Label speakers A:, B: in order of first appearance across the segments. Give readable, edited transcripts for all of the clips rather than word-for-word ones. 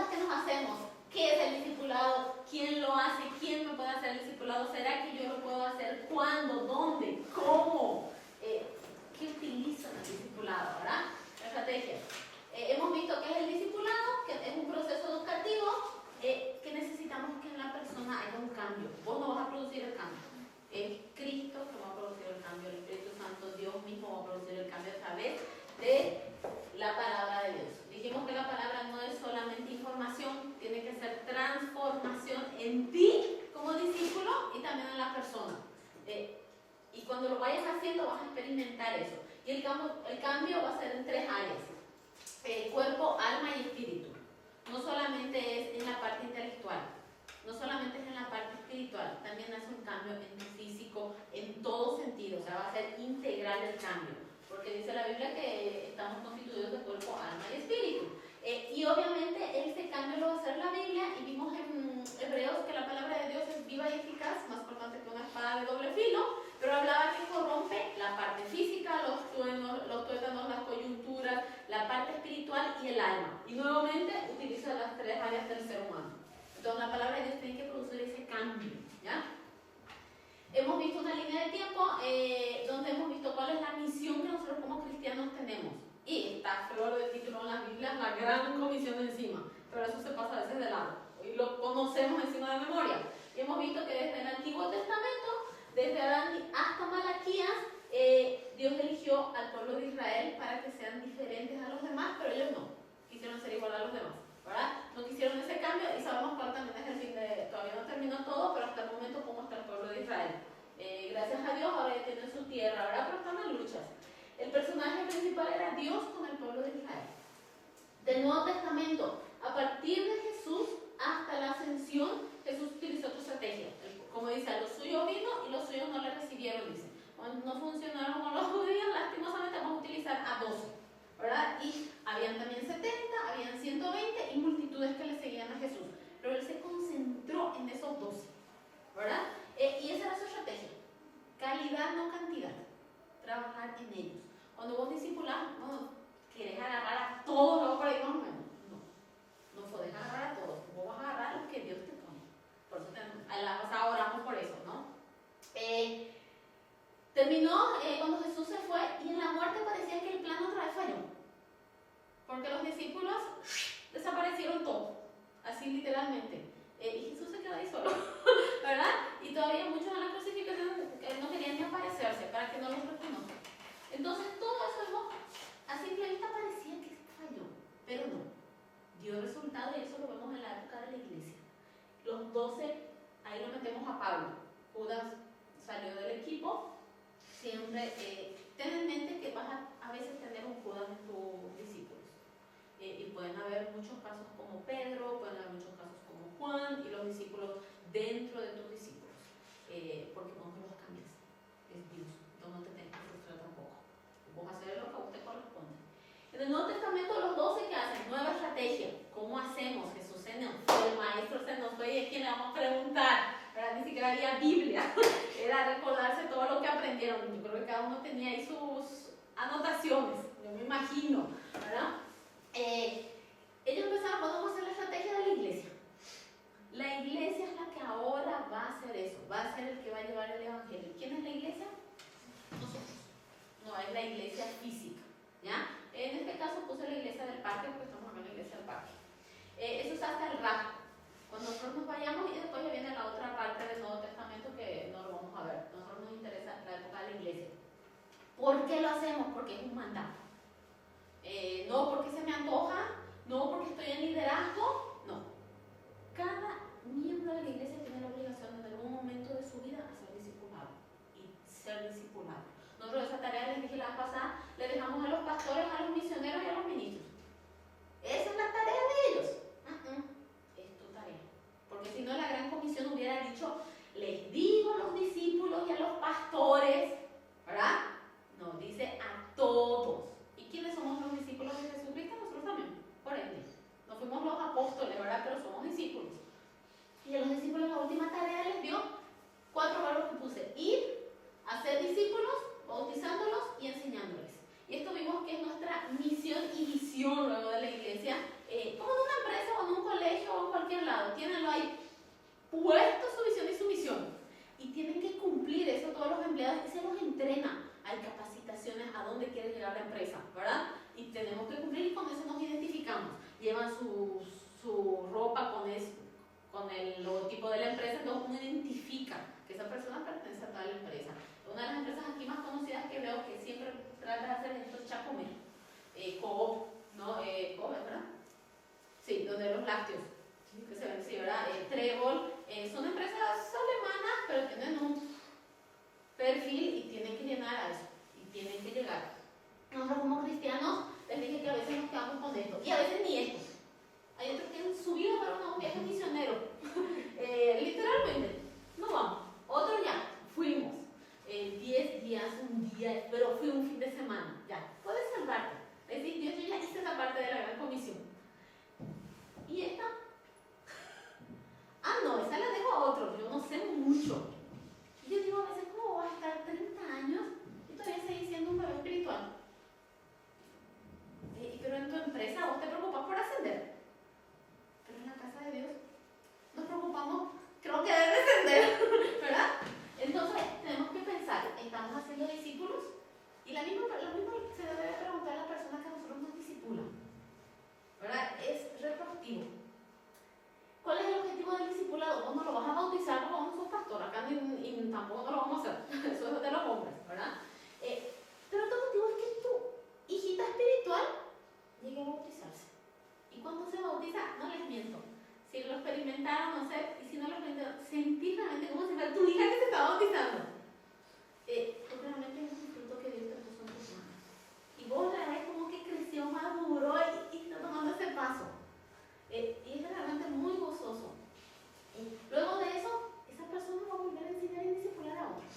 A: preguntas que nos hacemos: ¿qué es el discipulado? ¿Quién lo hace? ¿Quién me puede hacer el discipulado? ¿Será que yo lo puedo hacer? ¿Cuándo? ¿Dónde? ¿Cómo? ¿Qué utilizo en el discipulado? ¿Verdad? Estrategias. Hemos visto que es el discipulado, que es un proceso educativo, que necesitamos que en la persona haya un cambio. Vos no vas a producir el cambio. Es Cristo que va a producir el cambio, el Espíritu Santo, Dios mismo va a producir el cambio a través de la palabra de Dios. Dijimos que la palabra no es solamente información, tiene que ser transformación en ti como discípulo y también en la persona. Y cuando lo vayas haciendo vas a experimentar eso. Y el cambio va a ser en 3 áreas: cuerpo, alma y espíritu. No solamente es en la parte intelectual, no solamente es en la parte espiritual, también hace un cambio en tu físico, en todo sentido. O sea, va a ser integral el cambio, porque dice la Biblia que estamos constituidos de cuerpo, alma y espíritu. Y obviamente este cambio lo va a hacer la Biblia, y vimos en Hebreos que la palabra de Dios es viva y eficaz, más cortante que una espada de doble filo, pero hablaba que corrompe la parte física, los tuétanos, las coyunturas, la parte espiritual y el alma. Y nuevamente utiliza las 3 áreas del ser humano. Entonces la palabra de Dios tiene que producir ese cambio, ¿ya? Hemos visto una línea de tiempo donde hemos visto cuál es la misión que nosotros como cristianos tenemos. Y está flor de título en las Biblias, la gran comisión encima. Pero eso se pasa a veces de lado. Y lo conocemos encima de memoria. Y hemos visto que desde el Antiguo Testamento, desde Adán hasta Malaquías, Dios eligió al pueblo de Israel para que sean diferentes a los demás, pero ellos no. Quisieron ser igual a los demás, ¿verdad? No quisieron ese cambio, y sabemos cuál también es el fin de... Todavía no terminó todo, pero hasta el momento cómo está el pueblo de Israel. Gracias a Dios ahora ya tienen su tierra, ¿verdad? Pero están en luchas. El personaje principal era Dios con el pueblo de Israel. Del Nuevo Testamento, a partir de Jesús hasta la ascensión, Jesús utilizó otra estrategia. Como dice, a los suyos vino y los suyos no le recibieron, dice. Cuando no funcionaron con los judíos, lastimosamente vamos a utilizar a 12, ¿verdad? Y habían también 70, habían 120 y multitudes que le seguían a Jesús. Pero él se concentró en esos 12, ¿verdad? Y esa era su estrategia. Calidad, no cantidad. Trabajar en ellos. Cuando vos discipulás, no querés agarrar a todos los por ahí más o menos. No podés agarrar a todos. Vos vas a agarrar a los que Dios te pone. Por eso oramos por eso, ¿no? Terminó cuando Jesús se fue, y en la muerte parecía que el plan otra vez falló. Porque los discípulos desaparecieron todos. Así literalmente. Y Jesús se quedó ahí solo, ¿verdad? Y todavía muchos en la crucifixión no querían ni aparecerse para que no los reconozcan. Entonces todo eso a simple vista parecía que falló, pero no. Dio resultado, y eso lo vemos en la época de la iglesia. Los 12, ahí lo metemos a Pablo. Judas salió del equipo. Siempre ten en mente que vas a veces tener un Judas en tus discípulos. Y pueden haber muchos casos como Pedro, pueden haber muchos casos como Juan, y los discípulos dentro de tus discípulos, porque no los cambias, es Dios, entonces no te tienes que frustrar tampoco. Vos hacer lo que a usted corresponde. En el Nuevo Testamento, los 12 que hacen nueva estrategia. ¿Cómo hacemos? Jesús se nos fue, el maestro se nos fue, y es quien le vamos a preguntar, ¿verdad? Ni siquiera había Biblia, era recordarse todo lo que aprendieron. Yo creo que cada uno tenía ahí sus anotaciones, yo me imagino, ¿verdad? Ellos empezaron, podemos hacer la estrategia de la iglesia. La iglesia es la que ahora va a hacer eso, va a ser el que va a llevar el evangelio. ¿Quién es la iglesia? Nosotros. No es la iglesia física, ¿ya? En este caso puse la iglesia del parque, porque estamos hablando de la iglesia del parque. Eso es hasta el rapto, cuando nosotros nos vayamos, y después ya viene la otra parte del Nuevo Testamento que no lo vamos a ver. A nosotros nos interesa la época de la iglesia. ¿Por qué lo hacemos? Porque es un mandato. No porque se me antoja, no porque estoy en liderazgo, no. Cada miembro de la iglesia tiene la obligación en algún momento de su vida a ser discipulado y ser discipulado. Nosotros esa tarea, les dije la vez pasada, le dejamos a los pastores, a los misioneros y a los ministros. Esa es la tarea de ellos. Es tu tarea. Porque si no, la gran comisión hubiera dicho, les digo a los discípulos y a los pastores, ¿verdad? No, dice a todos. ¿Y quiénes somos los discípulos de Jesucristo? Nosotros también, por ende. No fuimos los apóstoles, ¿verdad? Pero somos discípulos. Y a los discípulos la última tarea les dio 4 verbos que puse: ir, hacer discípulos, bautizándolos y enseñándoles. Y esto vimos que es nuestra misión y visión luego de la iglesia, como en una empresa o en un colegio lácteos, que se ven así, ¿verdad? Trébol, son empresas alemanas, pero tienen un perfil y tienen que llenar a eso, y tienen que llegar. Nosotros como cristianos, les dije que a veces nos quedamos con esto, y a veces ni esto. Hay otros que han subido para un viaje misionero, literalmente, no vamos. Otros ya, fuimos, 10 días, un día, pero fui un fin de semana, ya, puedes salvarte. Es decir, Dios, yo ya hice esa parte de la gran comisión. ¿Y esta? Ah, no, esa la dejo a otro, yo no sé mucho. Y yo digo a veces, ¿cómo vas a estar 30 años y todavía seguís siendo un bebé espiritual? Pero en tu empresa vos te preocupas por ascender. Pero en la casa de Dios nos preocupamos, creo que de descender, ¿verdad? Entonces tenemos que pensar, ¿estamos haciendo discípulos? Y lo mismo se debe preguntar a la persona que a nosotros nos discipula, ¿verdad? Es retroactivo. ¿Cuál es el objetivo del discipulado? Vos no lo vas a bautizar, no vamos a ser pastor, acá ni tampoco no lo vamos a hacer, eso es de los hombres, ¿verdad? Pero tu objetivo es que tu hijita espiritual llegue a bautizarse. Y cuando se bautiza, no les miento, si lo experimentaron, no sé, y si no lo experimentaron, sentir realmente como si fuera tu hija que se está bautizando. Porque realmente es un fruto que Dios te puso en tus manos. Y vos la ves como que creció, maduró y está tomando ese paso. Y es realmente muy gozoso. Luego de eso, esa persona va a volver a enseñar y discipular a otros.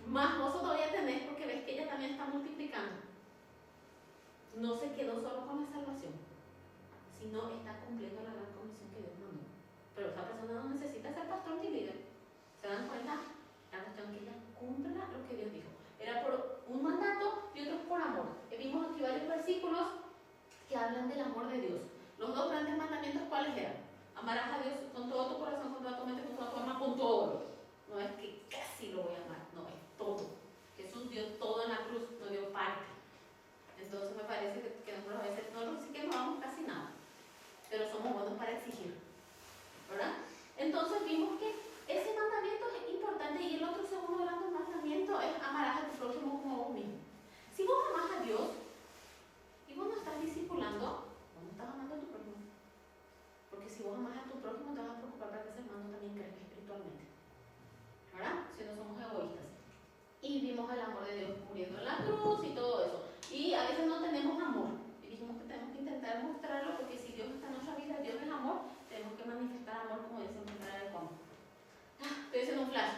A: Más gozo todavía tenés porque ves que ella también está multiplicando. No se quedó solo con la salvación, sino está cumpliendo la gran comisión que Dios mandó. Pero esa persona no necesita ser pastor ni líder. ¿Se dan cuenta? La cuestión que ella cumpla lo que Dios dijo. Era por un mandato y otro por amor. Vimos aquí varios versículos que hablan del amor de Dios. Los dos grandes mandamientos, ¿cuáles eran? Amarás a Dios con todo tu corazón, con toda tu mente, con toda tu alma, con todo. No es que casi lo voy a amar, no, es todo. Jesús dio todo en la cruz, no dio parte. Entonces me parece que nosotros a veces sí que no damos casi nada, pero somos buenos para exigir, ¿verdad? Entonces vimos que ese mandamiento es importante y el otro segundo gran mandamiento es amarás a tu prójimo como a vos mismo. Si vos amás a Dios y vos no estás discipulando, vos no estás amando a tu prójimo. Porque si vos amás a tu prójimo, te vas a preocupar para que ese hermano también crezca espiritualmente, ¿verdad? Si no somos egoístas. Y vimos el amor de Dios muriendo en la cruz y todo eso. Y a veces no tenemos amor. Y dijimos que tenemos que intentar mostrarlo porque si Dios está en nuestra vida, Dios es amor, tenemos que manifestar amor como dice en Primera de Juan. Estoy haciendo un flash.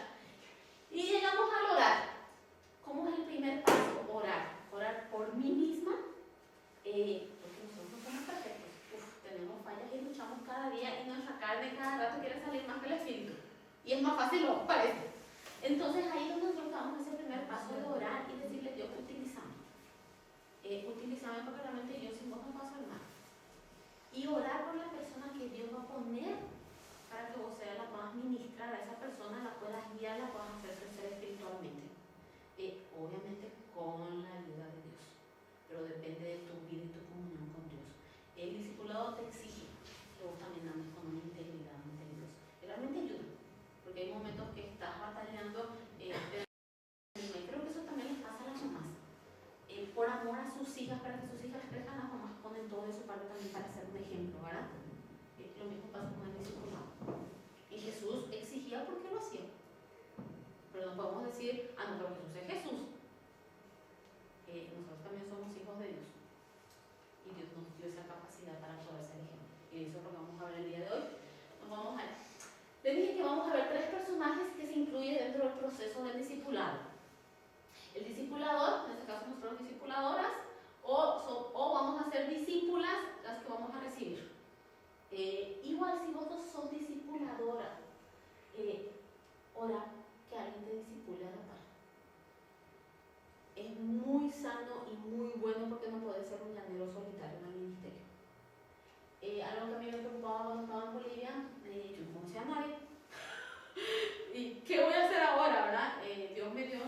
A: Y llegamos al orar. ¿Cómo es el primer paso? Orar. Orar por mí misma. Porque nosotros no somos perfectos. Tenemos fallas y luchamos cada día y nuestra carne cada rato quiere salir más que el espíritu. Y es más fácil, ¿no? Parece. Entonces ahí es donde nosotros damos ese primer paso de orar y decirle, Dios, utilízame. Utilízame porque realmente yo sin vos no puedo hacer nada. Y orar por la persona que Dios va a poner para que vos seas la puedas ministrar a esa persona, la puedas guiar, la puedas hacer crecer espiritualmente. Obviamente con la ayuda de Dios, pero depende de tu vida y tu comunión con Dios. El discipulado te exige que vos también andes con una integridad ante Dios. Realmente ayuda, porque hay momentos que estás batallando. Creo que eso también les pasa a las mamás. Por amor a sus hijas, para que sus hijas crezcan, las mamás ponen todo eso para también para ser un ejemplo, ¿verdad? Lo mismo pasa con el discipulado. Y Jesús exigía porque lo hacía. Pero no podemos decir, no, pero Jesús es Jesús. Nosotros también somos hijos de Dios. Y Dios nos dio esa capacidad para poder ser ejemplo. Y eso es lo que vamos a ver el día de hoy. Nos vamos a ver. Les dije que vamos a ver 3 personajes que se incluyen dentro del proceso del discipulado. El discipulador, en este caso nosotros discipuladoras, o vamos a ser discípulas las que vamos a recibir. Igual si vos no sos discipuladora, ora que alguien te discipule a la par. Es muy sano y muy bueno porque no puede ser un llanero solitario en el ministerio. Algo que a mí me preocupaba cuando estaba en Bolivia, yo no conocía a nadie. ¿Y qué voy a hacer ahora, verdad? Dios me dio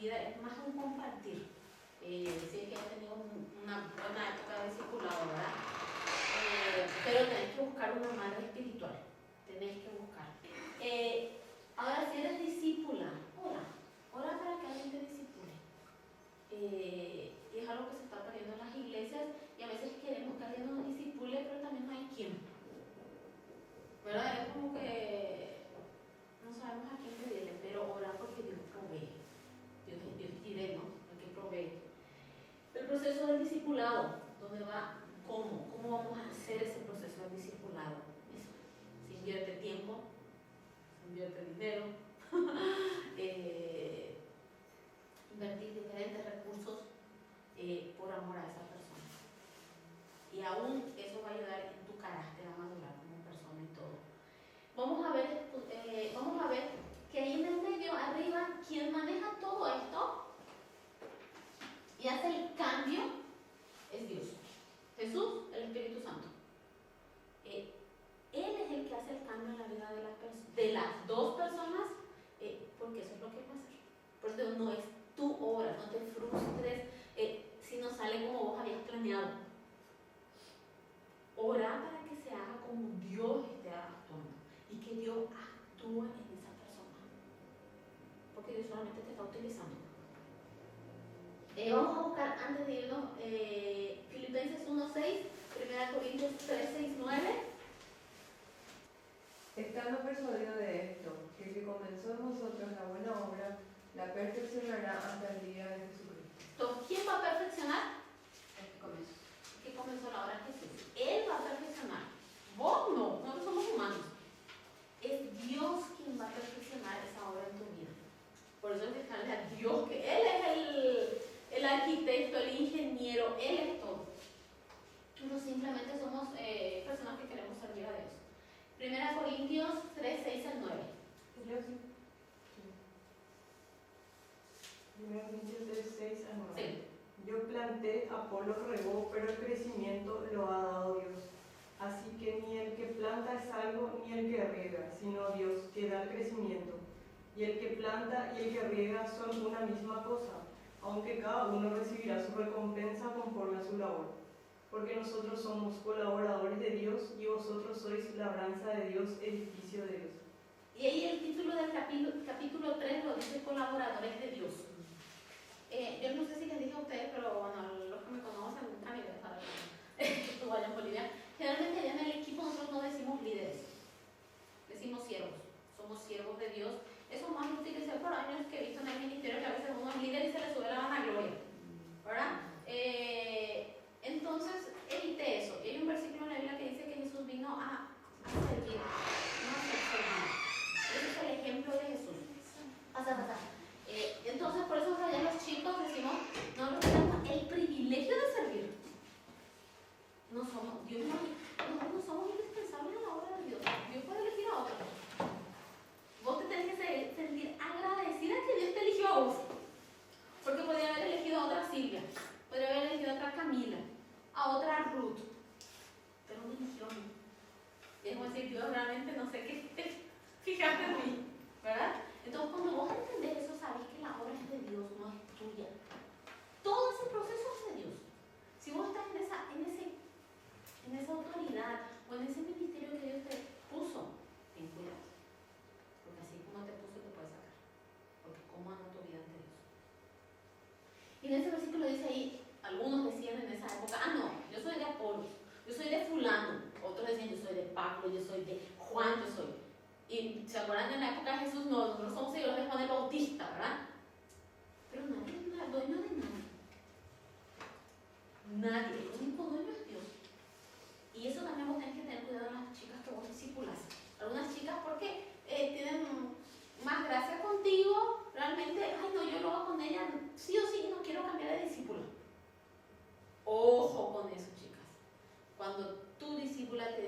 A: vida es más un compartir. Sí, que he tenido una buena época de discipulado, ¿verdad? Pero tenés que buscar una madre espiritual. Tenés que buscar. Ahora, si eres discípula, ora para que alguien te discipule. Y es algo que se está perdiendo en las iglesias y a veces queremos que alguien nos discipule, pero también no hay quien. ¿Verdad? Es como que no sabemos a quién pedirle, pero orar porque Dios provee. Dios diré, ¿no? El que provee. El proceso del discipulado, ¿dónde va? ¿Cómo? ¿Cómo vamos a hacer ese proceso del discipulado? Eso. Se invierte tiempo, se invierte dinero, invertir diferentes recursos por amor a esa persona. Y aún eso va a ayudar en tu carácter a madurar como persona y todo. Vamos a ver que ahí en el medio, arriba, quien maneja todo esto y hace el cambio es Dios. Jesús, el Espíritu Santo. Él es el que hace el cambio en la vida de las dos personas, porque eso es lo que va a hacer. Por eso no es tu obra, no te frustres si no sale como vos habías planeado. Ora para que se haga como Dios esté actuando y que Dios actúe en esa persona, porque Dios solamente te está utilizando. Vamos a buscar antes de irnos Filipenses 1:6, 1 Corintios 3:6-9.
B: Estando persuadido de esto, que el que comenzó en vosotros la buena obra, la perfeccionará hasta el día de Jesucristo.
A: Entonces, ¿quién va a perfeccionar? El que comenzó la obra, Jesús. Él va a perfeccionar. Vos no, nosotros somos humanos. Es Dios quien va a perfeccionar esa obra en tu vida. Por eso es que dejarle a Dios, que Él es el arquitecto, el ingeniero, Él es todo. Nosotros simplemente somos personas que queremos servir a Dios. 1 Corintios 3:6-9.
C: 1 Corintios 3:6-9.
A: Sí.
C: Yo planté, Apolo regó, pero el crecimiento lo ha dado Dios. Así que ni el que planta es algo, ni el que riega, sino Dios que da el crecimiento. Y el que planta y el que riega son una misma cosa, aunque cada uno recibirá su recompensa conforme a su labor. Porque nosotros somos colaboradores de Dios y vosotros sois labranza de Dios, edificio de Dios.
A: Y ahí el título del capítulo 3 lo dice colaboradores de Dios. Yo no sé si les dije a ustedes, pero bueno, los que me conocen, a nivel para que estuvo allá en Bolivia, generalmente allá en el equipo nosotros no decimos líderes, decimos siervos. Somos siervos de Dios. Eso más lo utilicé por años que he visto en el ministerio, que a veces uno es líder y se le sube la vanagloria, ¿verdad? Entonces, evite eso. Y hay un versículo en la Biblia que dice que Jesús vino a servir, no a ser servido. Ese es el ejemplo de Jesús. Pasa. Entonces, por eso allá los chicos decimos, nosotros tenemos el privilegio de servir. Nosotros no somos indispensables en la obra de Dios. Dios puede elegir a otro. Vos te tenés que sentir agradecida que Dios te eligió a vos. Porque podría haber elegido a otra Silvia, podría haber elegido a otra Camila, a otra Ruth, pero me eligió a mí. Y es como decir, Dios realmente no sé qué, fíjate en mí, ¿verdad? Entonces, cuando vos entendés eso, sabés que la obra es de Dios, no es tuya. Todo ese proceso es de Dios. Si vos estás en esa autoridad o en ese ministerio que Dios te puso, ten cuidado. Porque así como te puso, te puede sacar. Porque cómo anda tu vida ante Dios. Y en ese versículo dice ahí, algunos decían en esa época, no, yo soy de Apolo, yo soy de fulano. Otros decían, yo soy de Pablo, yo soy de Juan, yo soy. Y se acuerdan en la época de Jesús, no, nosotros somos seguidores de Juan el Bautista, ¿verdad? Pero nadie es dueño de nadie. Nadie, el único dueño es Dios. Y eso también vos tenés que tener cuidado en las chicas que vos discipulas. Algunas chicas porque tienen más gracia contigo, realmente, ay no, yo lo hago con ella, sí o sí, no quiero cambiar de discípulo. Ojo con eso, chicas. Cuando tu discípula te